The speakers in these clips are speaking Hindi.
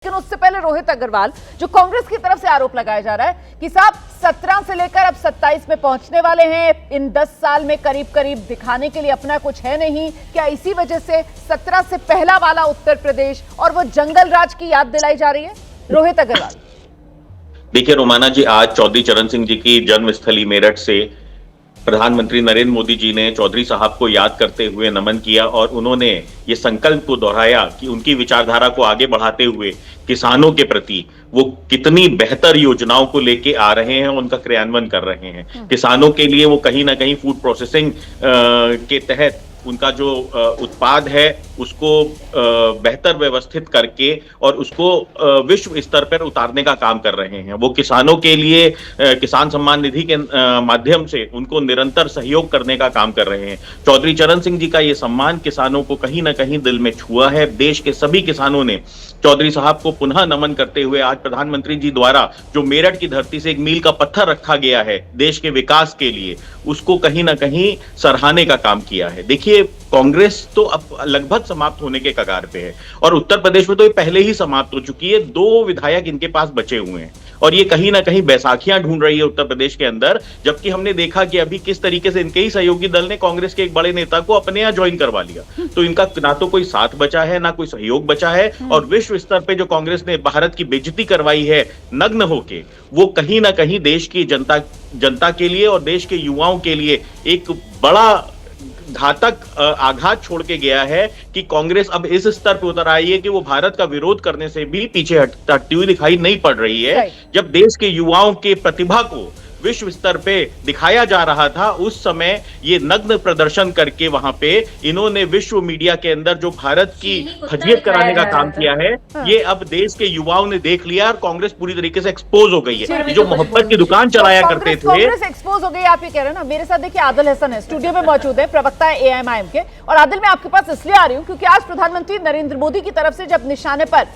लेकिन उससे पहले रोहित अग्रवाल, जो कांग्रेस की तरफ से आरोप लगाया जा रहा है कि साहब 17 से लेकर अब 27 में पहुंचने वाले हैं, इन 10 साल में करीब करीब दिखाने के लिए अपना कुछ है नहीं, क्या इसी वजह से 17 से पहला वाला उत्तर प्रदेश और वो जंगल राज की याद दिलाई जा रही है? रोहित अग्रवाल। देखिए रोमाना जी, आज चौधरी चरण सिंह जी की जन्मस्थली मेरठ से प्रधानमंत्री नरेंद्र मोदी जी ने चौधरी साहब को याद करते हुए नमन किया और उन्होंने ये संकल्प को दोहराया कि उनकी विचारधारा को आगे बढ़ाते हुए किसानों के प्रति वो कितनी बेहतर योजनाओं को लेके आ रहे हैं, उनका क्रियान्वयन कर रहे हैं। किसानों के लिए वो कहीं ना कहीं फूड प्रोसेसिंग के तहत उनका जो उत्पाद है उसको बेहतर व्यवस्थित करके और उसको विश्व स्तर पर उतारने का काम कर रहे हैं। वो किसानों के लिए किसान सम्मान निधि के माध्यम से उनको निरंतर सहयोग करने का काम कर रहे हैं। चौधरी चरण सिंह जी का ये सम्मान किसानों को कहीं ना कहीं दिल में छुआ है। देश के सभी किसानों ने चौधरी साहब को पुनः नमन करते हुए आज प्रधानमंत्री जी द्वारा जो मेरठ की धरती से एक मील का पत्थर रखा गया है देश के विकास के लिए, उसको कहीं ना कहीं सराहने का काम किया है। देखिए, कांग्रेस तो अब लगभग समाप्त होने के कगार पे है और उत्तर प्रदेश में तो ये पहले ही समाप्त हो चुकी है। 2 विधायक इनके पास बचे हुए हैं और ये कहीं ना कहीं बैसाखियां ढूंढ रही है उत्तर प्रदेश के अंदर, जबकि हमने देखा कि अभी किस तरीके से इनके ही सहयोगी दल ने कांग्रेस के एक बड़े नेता को अपने यहां ज्वाइन करवा लिया। तो इनका ना तो कोई साथ बचा है ना कोई सहयोग बचा है और विश्व स्तर पे जो कांग्रेस ने भारत की बेइज्जती करवाई है नग्न होके, वो कहीं ना कहीं देश की जनता के लिए और देश के युवाओं के लिए एक बड़ा घातक आघात छोड़ के गया है कि कांग्रेस अब इस स्तर पर उतर आई है कि वो भारत का विरोध करने से भी पीछे हटती हुई दिखाई नहीं पड़ रही है। जब देश के युवाओं के प्रतिभा को विश्व स्तर पे दिखाया जा रहा था, उस समय ये नग्न प्रदर्शन करके वहां पे इन्होंने विश्व मीडिया के अंदर जो भारत की फजीयत कराने का काम किया है, ये अब देश के युवाओं ने देख लिया और कांग्रेस पूरी तरीके से एक्सपोज हो गई है। जो मोहब्बत की दुकान चलाया करते थे, कांग्रेस एक्सपोज हो गई, आप ये कह रहे हैं ना। मेरे साथ देखिए आदिल हसन है, स्टूडियो में मौजूद है, प्रवक्ता है एआईएमआईएम के। और आदिल, मैं आपके पास इसलिए आ रही हूँ क्योंकि आज प्रधानमंत्री नरेंद्र मोदी की तरफ से जब निशाने पर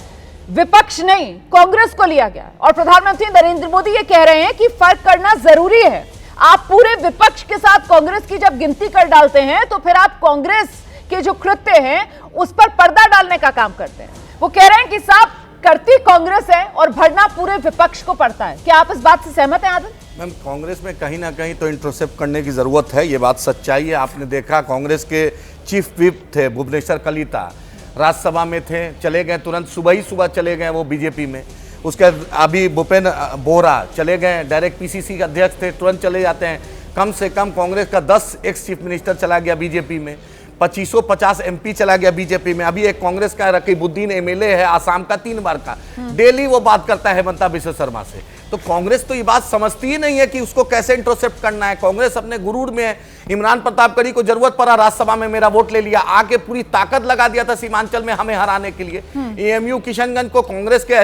विपक्ष नहीं कांग्रेस को लिया गया और प्रधानमंत्री नरेंद्र मोदी ये कह रहे हैं कि फर्क करना जरूरी है। आप पूरे विपक्ष के साथ कांग्रेस की जब गिनती कर डालते हैं तो फिर आप कांग्रेस के जो कृत्य हैं उस पर पर्दा डालने का काम करते हैं। वो कह रहे हैं कि साहब करती कांग्रेस है और भरना पूरे विपक्ष को पड़ता है। क्या आप इस बात से सहमत हैं आदिल? मैम, कांग्रेस में कहीं ना कहीं तो इंटरसेप्ट करने की जरूरत है, ये बात सच्चाई है। आपने देखा कांग्रेस के चीफ व्हिप थे भुवनेश्वर कलिता, राज्यसभा में थे, चले गए तुरंत, सुबह चले गए वो बीजेपी में। उसके अभी भूपेंद्र बोहरा चले गए, डायरेक्ट पीसीसी के अध्यक्ष थे, तुरंत चले जाते हैं। कम से कम कांग्रेस का 10 एक्स चीफ मिनिस्टर चला गया बीजेपी में, 2550 एमपी चला गया बीजेपी में। अभी एक कांग्रेस का रकीबुद्दीन एमएलए है आसाम का 3 बार का, डेली वो बात करता है हेमंता बिश्व शर्मा से। तो कांग्रेस तो ये बात समझती ही नहीं है कि उसको कैसे इंटरसेप्ट करना है। कांग्रेस अपने गुरूर में है। इमरान प्रतापगढ़ी को जरूरत पड़ा, राज्यसभा में मेरा वोट ले लिया, आके पूरी ताकत लगा दिया था सीमांचल में हमें हराने के लिए। एएमयू किशनगंज को कांग्रेस के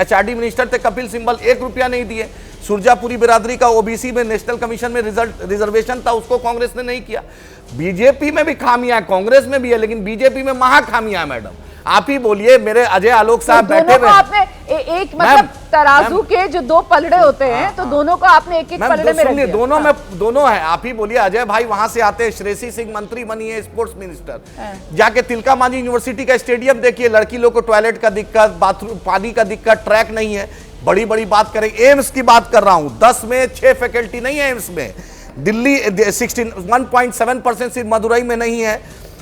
एचआरडी मिनिस्टर थे कपिल सिब्बल, 1 रुपया नहीं दिए। सुरजापुरी बिरादरी का ओबीसी में नेशनल कमीशन में रिजर्वेशन था, उसको कांग्रेस ने नहीं किया। बीजेपी में भी खामियां, कांग्रेस में भी है, लेकिन बीजेपी में महा खामियां है। मैडम आप ही बोलिए, मेरे अजय आलोक साहब बैठे हुए, आपने एक मतलब तराजू के जो 2 पलड़े होते हैं, तो दोनों को आपने एक पलड़े में रख दिया। दोनों में दोनों है। आप ही बोलिए, अजय भाई वहां से आते हैं, श्रेयसी सिंह मंत्री बनी है, स्पोर्ट्स मिनिस्टर, जाके तिलका मांझी यूनिवर्सिटी का स्टेडियम देखिए, लड़की लोग को टॉयलेट का दिक्कत, बाथरूम पानी का दिक्कत, ट्रैक नहीं है। बड़ी बड़ी बात करें, एम्स की बात कर रहा हूं, 10 में 6 फैकल्टी नहीं है एम्स में। दिल्ली 61.7% सीट मदुरई में नहीं है,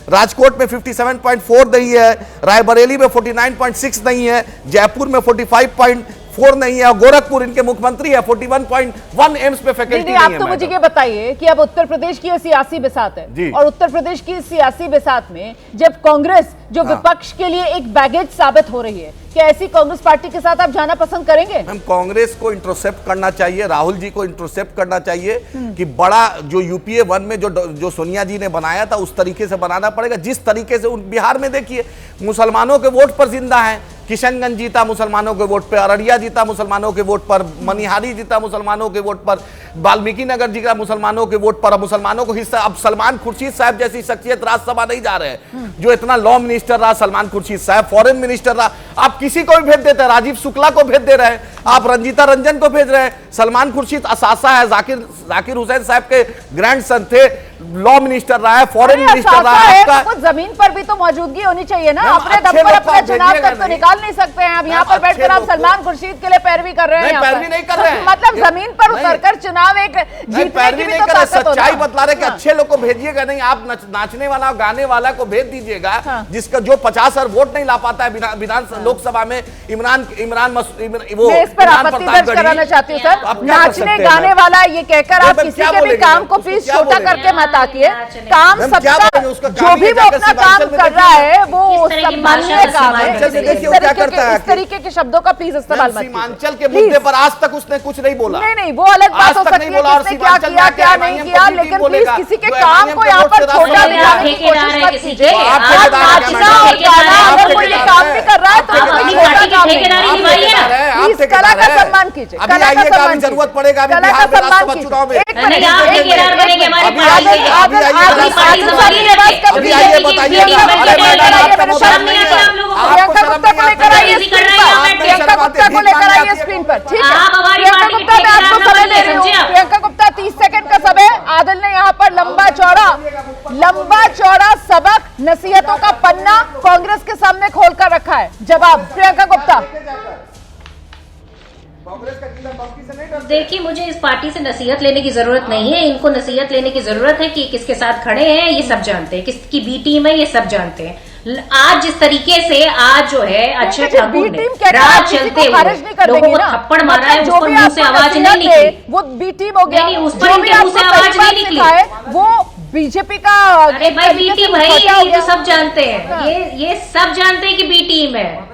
राजकोट में 57.4 नहीं है, रायबरेली में 49.6 नहीं है, जयपुर में 45.4 नहीं है और गोरखपुर इनके मुख्यमंत्री है 41.1 एम्स पे फैकल्टी नहीं है। आप तो मुझे ये बताइए कि अब उत्तर प्रदेश की सियासी बिसात है और उत्तर प्रदेश की सियासी बिसात में जब कांग्रेस जो विपक्ष के लिए एक बैगेज साबित हो रही है, क्या ऐसी कांग्रेस पार्टी के साथ आप जाना पसंद करेंगे? हम कांग्रेस को इंटरसेप्ट करना चाहिए, राहुल जी को इंटरसेप्ट करना चाहिए कि बड़ा जो यूपीए 1 में जो सोनिया जी ने बनाया था उस तरीके से बनाना पड़ेगा। जिस तरीके से बिहार में देखिए मुसलमानों के वोट पर जिंदा है, किशनगंज जीता मुसलमानों के वोट पर, अररिया जीता मुसलमानों के वोट पर, मनिहारी जीता मुसलमानों के वोट पर, वाल्मीकि नगर जीता मुसलमानों के वोट पर, मुसलमानों को हिस्सा। अब सलमान खुर्शीद साहब जैसी शख्सियत राज्यसभा नहीं जा रहे हैं, जो इतना लॉ मिनिस्टर रहा सलमान खुर्शीद साहब, फॉरेन मिनिस्टर रहा, आप किसी को भी भेज देते हैं, राजीव शुक्ला को भेज दे रहे हैं, आप रंजीता रंजन को भेज रहे हैं। सलमान खुर्शीद असासा है, जाकिर हुसैन साहब के ग्रैंडसन थे, लॉ मिनिस्टर रहा है, फॉरेन अरे मिनिस्टर रहा है है, आपका। कुछ जमीन पर भी तो मौजूदगी होनी चाहिए ना। मैम, अपने अच्छे दम पर लोग अपना को चुनाव भेजिएगा तक तो नहीं। निकाल नहीं सकते हैं। अब यहाँ पर मैम, बैठकर आप अच्छे सलमान खुर्शीद के लिए पैरवी कर रहे हैं। नहीं, यहाँ पैरवी पर। नहीं कर रहे हैं। मतलब जमीन पर नहीं। उतरकर चुनाव एक जीतने की पैरवी भी नहीं तो कर रहे, ताकत हो ना। सच्चाई बतला रहे कि हाँ। अच्छे लोग को भेजिएगा नहीं, आप नाचने वाला गाने वाला को भेज दीजिएगा, हाँ। जिसका जो 50 और वोट नहीं ला पाता है विधान लोकसभा में। वो मैं इस पर इमरान आपत्ति प्रताप दर्ज कराना चाहती हूँ आप सर। क्या कर नाचने सकते हैं, गाने मैम? वाला ये कहकर आप मैम, किसी क्या के भी बोलेंगे, काम मैम? को उसको प्लीज क्या छोटा बोलेंगे? करके मत आकिए। काम मैम, क्या सबका बोलेंगे? उसका जो काम भी ही वो जाकर अपना काम सीमांचल में कर देखिए। रहा है वो किस तरह की सम्माननीय भाषा काम है। सीमांचल में देखिए वो क्या करता है। इस तरीके के शब्दों का प्लीज इस्तेमाल मत कीजिए। सीमांचल के Please। मुद्दे पर आज तक उसने कुछ नहीं बोला। नहीं, वो अलग बात आज हो तक सकती नहीं है बोला, और किसने क्या सीमांचल किया में क्या क्या नहीं MIM किया, को भी लेकिन प्लीज बोलेगा। किसी के जो काम MIM को के यहाँ वोट पर से रास्ता छोटा नहीं दिखाने की ठेकेदार कोशिश है मत किसी कीजिए। के। आप आप नाचना नाचना और गाना आप अगर कोई ये काम भी कर रहा है तो आप उसका अपनी छोटा पार्टी की काम नहीं ठेकेदारी है। निभाइए ना। प्लीज कला का सम्मान कीजिए। अभी कला का आइएगा, सम्मान अभी जरूरत कीजिए। पड़ेगा, अभी कला बिहार का में सम्मान राष्ट्रपति चुनाव में। कीजिए। एक नहीं, मिनट, आप एक ठेकेदार मिनट, बनेंगे, हमारी अभी पार्टी आइए, के। अभी आइए, अपनी पार्टी अभी संभालिए आइए, रखे। अभी आइए, बताइएगा। अरे मैडम, आपका मुंह शर्म बंद नहीं नहीं आती है। आप लोगों को? आपको प्रियंका शर्म गुप्ता को नहीं लेकर आती? आइए इसी कर स्क्रीन रहे हैं, पर। आप प्रियंका गुप्ता को लेकर आइए स्क्रीन पर। ठीक है, आप हमारी प्रियंका पार्टी गुप्ता, मैं के आपको ठेकेदार समय ना दे रही हूँ। समझे आप। प्रियंका गुप्ता 30 सेकंड का समय। आदिल ने यहाँ पर लंबा चौड़ा सबक, नसीहतों का पन्ना कांग्रेस के सामने खोलकर रखा है। जवाब प्रियंका गुप्ता। देखिए, मुझे इस पार्टी से नसीहत लेने की जरूरत नहीं है। इनको नसीहत लेने की जरूरत है कि किसके साथ खड़े हैं ये सब जानते हैं, किसकी बी टीम है ये सब जानते हैं। आज जिस तरीके से आज जो है अक्षय देखिए, ठाकुर बी ने टीम कहकर रात आप किसी चलते को हुए खारिज नहीं कर लोगों देंगी को ना। थप्पड़ मारा है, मतलब उस पर मुंह से आवाज नहीं निकली। वो बी टीम हो गया। नहीं, उस पर जो इनके भी मुंह से आपको आवाज सही नहीं बात निकली। सिखाए, वो बीजेपी का अरे भाई, बी तरीके से टीम है मुखौटा हो ये गया। तो सब जानते हैं। हाँ। ये सब जानते हैं कि बी टीम है।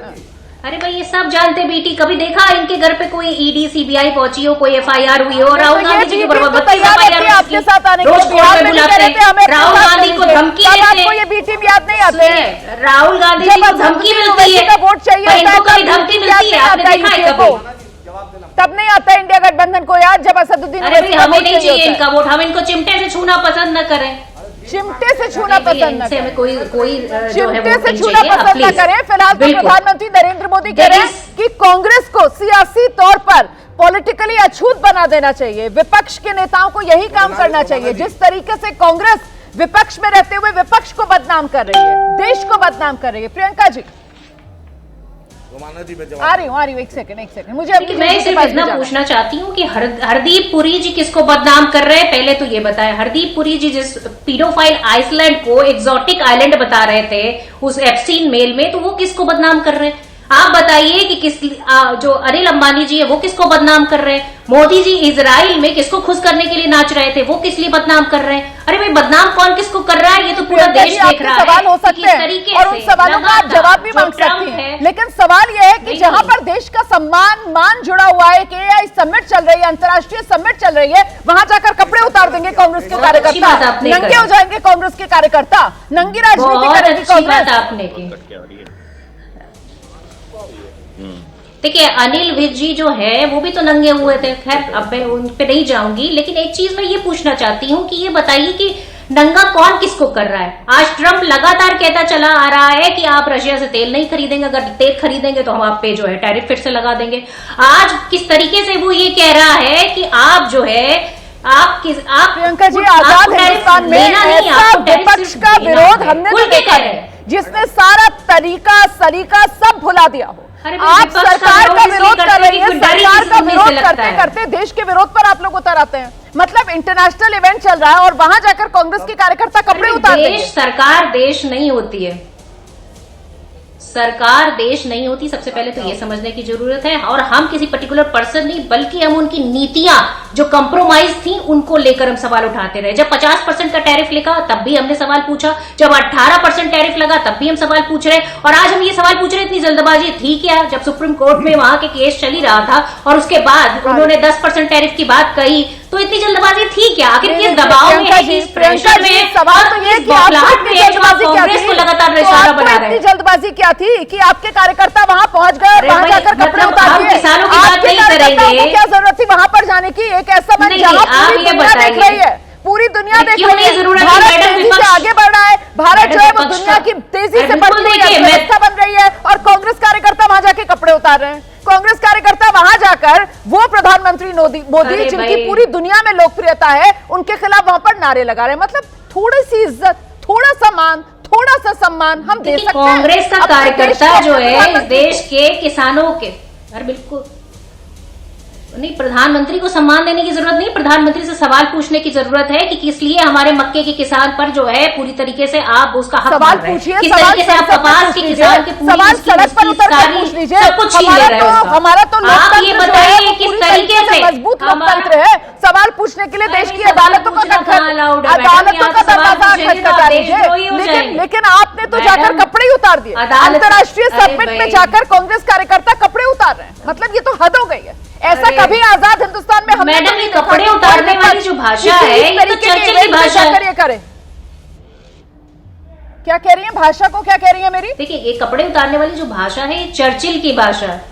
अरे भाई, ये सब जानते हैं बीटी। कभी देखा इनके घर पे कोई ईडी सीबीआई पहुंची हो, कोई FIR हुई हो? राहुल गांधी जी के तो बराबर तैयार रहती है आपके साथ आने के लिए। रोज कोर्ट बिहार में में नहीं बुलाते कह रहे थे, हमें हैं। राहुल अपने साथ गांधी को लेंगे। धमकी तब देते आपको ये हैं। बी टीम याद नहीं आते हैं। सुनिए, राहुल गांधी जी जब को असदुद्दीन धमकी मिलती ओवैसी है, का वोट चाहिए पर इनको होता है, कभी तब धमकी BTP मिलती है? याद आपने नहीं देखा है आता कभी? तब नहीं आता इंडिया गठबंधन को याद, जब असदुद्दीन अरे भाई, ओवैसी का हमें वोट नहीं चाहिए होता है। इनका वोट। हम इनको चिमटे से छूना पसंद न करें। चिमटे से छूना नहीं भैया, पसंद न इनसे करें। हमें कोई जो है चिमटे वोट से नहीं छूना चाहिए। पसंद न प्लीज। करें। फिलहाल तो बिल्कुल। प्रधानमंत्री नरेंद्र मोदी कह रहे हैं कि कांग्रेस को सियासी तौर पर पॉलिटिकली अछूत बना देना चाहिए। विपक्ष के नेताओं को यही काम करना चाहिए। जिस तरीके से कांग्रेस विपक्ष में रहते हुए विपक्ष को बदनाम कर रही है, देश को बदनाम कर रही है। प्रियंका जी, आ रही हूँ एक सेकंड मुझे लेकिन मैं सिर्फ इतना पूछना चाहती हूँ कि हरदीप पुरी जी किसको बदनाम कर रहे हैं, पहले तो ये बताएं। हरदीप पुरी जी जिस पीडोफाइल आइसलैंड को एक्सोटिक आइलैंड बता रहे थे उस एप्स्टीन मेल में, तो वो किसको बदनाम कर रहे हैं? आप बताइए कि जो अनिल अंबानी जी है वो किसको बदनाम कर रहे हैं? मोदी जी इजराइल में किसको खुश करने के लिए नाच रहे थे, वो किस लिए बदनाम कर रहे हैं? अरे भाई, बदनाम कौन किसको कर रहा है ये तो पूरा देश देख रहा है। सवाल हो सकते हैं और उन सवालों का आप जवाब भी मांग सकती हैं, लेकिन सवाल यह है कि जहां पर देश का मान जुड़ा हुआ है, AI समिट चल रही है, अंतर्राष्ट्रीय समिट चल रही है, वहां जाकर कपड़े उतार देंगे कांग्रेस के कार्यकर्ता, नंगे हो जाएंगे कांग्रेस के कार्यकर्ता, नंगी राजनीति करेगी कांग्रेस। आपने की देखिए, अनिल विज जी जो है वो भी तो नंगे हुए थे। खैर, अब मैं उन पे नहीं जाऊंगी, लेकिन एक चीज मैं ये पूछना चाहती हूँ कि ये बताइए कि नंगा कौन किसको कर रहा है? आज ट्रंप लगातार कहता चला आ रहा है कि आप रशिया से तेल नहीं खरीदेंगे, अगर तेल खरीदेंगे तो हम आप पे जो है टैरिफ फिर से लगा देंगे। आज किस तरीके से वो ये कह रहा है कि आप जो है आप प्रियंका जी, आजाद हिंदुस्तान में ऐसा विपक्ष का विरोध हमने तो देखा है जिसने सारा तरीका सलीका सब भुला दिया हो। आप सरकार का विरोध कर रही है, सरकार का विरोध करते करते देश के विरोध पर आप लोग उतर आते हैं। मतलब इंटरनेशनल इवेंट चल रहा है और वहां जाकर कांग्रेस के कार्यकर्ता कपड़े उतार देंगे। सरकार देश नहीं होती है, सरकार देश नहीं होती, सबसे पहले तो ये समझने की जरूरत है। और हम किसी पर्टिकुलर पर्सन नहीं, बल्कि हम उनकी नीतियां जो कंप्रोमाइज थी उनको लेकर हम सवाल उठाते रहे। जब 50% का टैरिफ लिखा तब भी हमने सवाल पूछा, जब 18% टैरिफ लगा तब भी हम सवाल पूछ रहे, और आज हम ये सवाल पूछ रहे। इतनी जल्दबाजी थी क्या? जब सुप्रीम कोर्ट में वहां के केस चल ही रहा था और उसके बाद उन्होंने 10% टैरिफ की बात कही, तो इतनी जल्दबाजी थी क्या? आखिर किस दबाव में है, किस प्रेशर में? सवाल तो ये कि आपकी जल्दबाजी क्या थी? को लगातार निशाना बना रहे हैं। जल्दबाजी क्या थी कि आपके कार्यकर्ता वहां पहुंच गए, वहां जाकर कपड़े उतार दिए? किसानों की बात नहीं करेंगे, क्या जरूरत थी वहां पर जाने की? एक ऐसा मंच जहां पूरी दुनिया देख रही है, पूरी दुनिया देख रही है, भारत तेजी से आगे बढ़ रहा है, भारत जो है वो विपक्ष दुनिया का- की तेजी अरे से बिल्कुल बढ़ती हुई देखिए, मैं- अर्थव्यवस्था बन रही है और कांग्रेस कार्यकर्ता वहां जाके कपड़े उतार रहे हैं। कांग्रेस कार्यकर्ता वहां जाकर वो प्रधानमंत्री मोदी अरे जिनकी भाई। पूरी दुनिया में लोकप्रियता है, उनके खिलाफ वहां पर नारे लगा रहे हैं। मतलब थोड़ी सी इज्जत, थोड़ा सा मान, थोड़ा सा सम्मान हम दे देखिए, सकते हैं। कांग्रेस का अपने देश कार्यकर्ता के जो है इस प्रधानमंत्री देश के किसानों के, अरे बिल्कुल नहीं, प्रधानमंत्री को सम्मान देने की जरूरत नहीं, प्रधानमंत्री से सवाल पूछने की जरूरत है कि किस लिए हमारे मक्के के किसान पर जो है पूरी तरीके से आप उसका हक सवाल मान रहे हैं। पूछिए, किस सवाल तरीके से आप सड़क पर कपास पूछ के लीजिए, किसान के पूरी सवाल उसकी- सड़क पर उसकी उतर कर सारी- पूछ लीजिए। सब कुछ छीन ले रहे हैं उसका। हमारा तो आप लोकतंत्र ये जो है बताइए वो किस पूरी तरीके से मजबूत हमारा- लोकतंत्र है। सवाल पूछने के लिए अरे देश की सवाल अदालतों का पूछना खटखट कहाँ allowed है, मैडम? अदालतों यहाँ का तो सवाल दरवाजा पूछेंगे तो खटखटा आप लीजिए। देशद्रोही हो लेकिन जाएंगे। आपने तो जाकर मैडम, कपड़े ही उतार दिए। अदालत- अंतर्राष्ट्रीय अरे समिट में भाई। जाकर कांग्रेस कार्यकर्ता कपड़े उतार रहे हैं। मतलब ये तो हद हो गई है। ऐसा अरे। कभी आजाद हिंदुस्तान में हमने मैडम, तो नहीं ये देखा कपड़े कि उतारने कोई वाली जो भाषा किसी है, इस ये तो तरीके के चर्चिल की event में भाषा है। जाकर ये करे। क्या कह रही है? भाषा को क्या कह रही है मेरी? देखिए, ये कपड़े उतारने वाली जो भाषा है ये चर्चिल की भाषा है।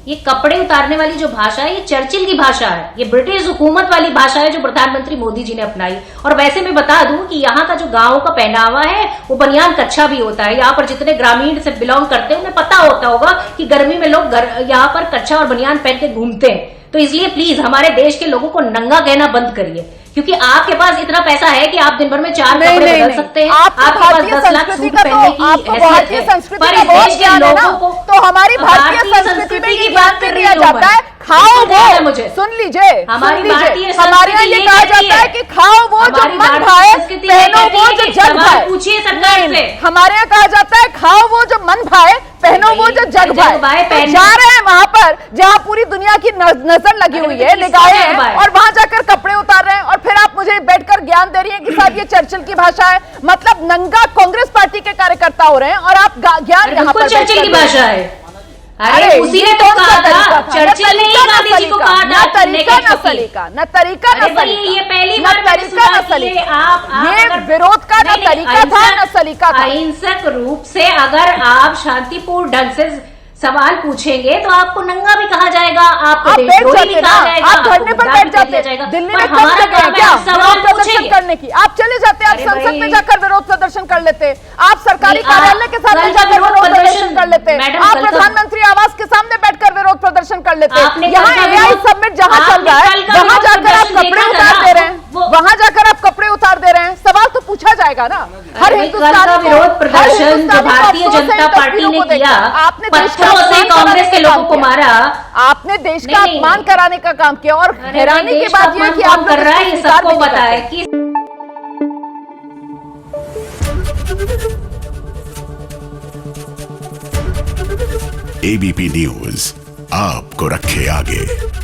ये कपड़े उतारने वाली जो भाषा है ये चर्चिल की भाषा है। ये ब्रिटिश हुकूमत वाली भाषा है जो प्रधानमंत्री मोदी जी ने अपनाई। और वैसे मैं बता दूं कि यहाँ का जो गाँव का पहनावा है वो बनियान कच्छा भी होता है। यहाँ पर जितने ग्रामीण से बिलोंग करते हैं उन्हें पता होता होगा कि गर्मी में लोग यहाँ पर कच्छा और बनियान पहन के घूमते हैं। तो इसलिए प्लीज हमारे देश के लोगों को नंगा कहना बंद करिए, क्योंकि आपके पास इतना पैसा है कि आप दिन भर में 4 कपड़े बदल सकते हैं। आपको आपके पास भारतीय 10 लाख संस्कृति सूट का पहनने तो की आपको हैसियत भारतीय है। संस्कृति पर का इस बहुत देश के ज्ञान है ना, लोगों को तो हमारी भारतीय भारतीय संस्कृति में संस्कृति ये की ज्ञान बात दे कर दिया रही हूँ जाता मैं। है, खाओ बिल्कुल ध्यान है वो, मुझे। सुन लीजिए, हमारी सुन भारतीय लीजिए, हमारे यहाँ संस्कृति ये ये कहा कहती जाता है है कि खाओ वो जो हमारी मन भारतीय भाए, संस्कृति ये पहनो कहती वो है जो कि जग सवाल भाए। पूछिए सरकार नहीं, से। हमारे यहाँ कहा जाता है खाओ वो जो मन भाए, पहनो वो जो जग भाए। तो जा रहे हैं वहां पर जहाँ पूरी दुनिया की नजर लगी हुई है, निगाहें हैं, और वहां जाकर कपड़े उतार रहे हैं और फिर आप मुझे बैठकर ज्ञान दे रही हैं कि साहब ये चर्चिल की भाषा है। मतलब नंगा कांग्रेस पार्टी के कार्यकर्ता हो रहे हैं और आप ज्ञान यहाँ पर चर्चिल की बैठकर भाषा है। अरे उसी ने तो कहा था, चर्चिल ने ही गांधी जी को कहा था, न तरीका न सलीका, न तरीका न अरे भाई, सलीका, ये पहली न बार मैंने तरीका सुना न कि ये सलीका। आप ये अगर- विरोध का न नहीं, तरीका था न अहिंसक- सलीका था। अहिंसक रूप से अगर आप शांतिपूर्ण ढंग से सवाल पूछेंगे तो आपको नंगा भी कहा जाएगा, आपको आप बैठ देशद्रोही जाते भी ना, कहा जाएगा, आप आपको धरने पर गद्दार बैठ भी कह दिया जाते। जाएगा। दिल्ली पर में कम हमारा जगह है काम क्या आप सवाल विरोध प्रदर्शन पूछेंगे। करने की? आप चले जाते, आप अरे संसद में भाई। जाकर विरोध प्रदर्शन कर लेते, आप सरकारी नहीं, कार्यालय के सामने कल का जाकर विरोध विरोध प्रदर्शन प्रदर्शन- कर लेते, मैडम, आप कल का- प्रधानमंत्री आवास के सामने बैठकर विरोध प्रदर्शन कर लेते। आपने यहाँ कल का एआई विरोध- समिट जहाँ चल आपने रहा है कल का वहां विरोध जाकर आप प्रदर्शन कपड़े देखा था उतार ना? दे रहे हैं, वो- वहां जाकर आप कपड़े उतार दे रहे हैं। सवाल तो पूछा जाएगा ना। हर अरे कल का हिंदुस्तानी को- विरोध हर प्रदर्शन जो हिंदुस्तानी को भारतीय अफसोस है जनता इन पार्टी तस्वीरों ने को देखकर। किया, आपने देश का पत्थरों से अपमान कांग्रेस के कराने का लोगों को काम किया। मारा। आपने देश का नहीं, अपमान कराने का काम किया और अरे हैरानी भाई, की देश का बात यह है अपमान कि कौन आप कर लोग रहा है इसको ये स्वीकार सबको भी नहीं पता है करते। कि एबीपी न्यूज आपको रखे आगे।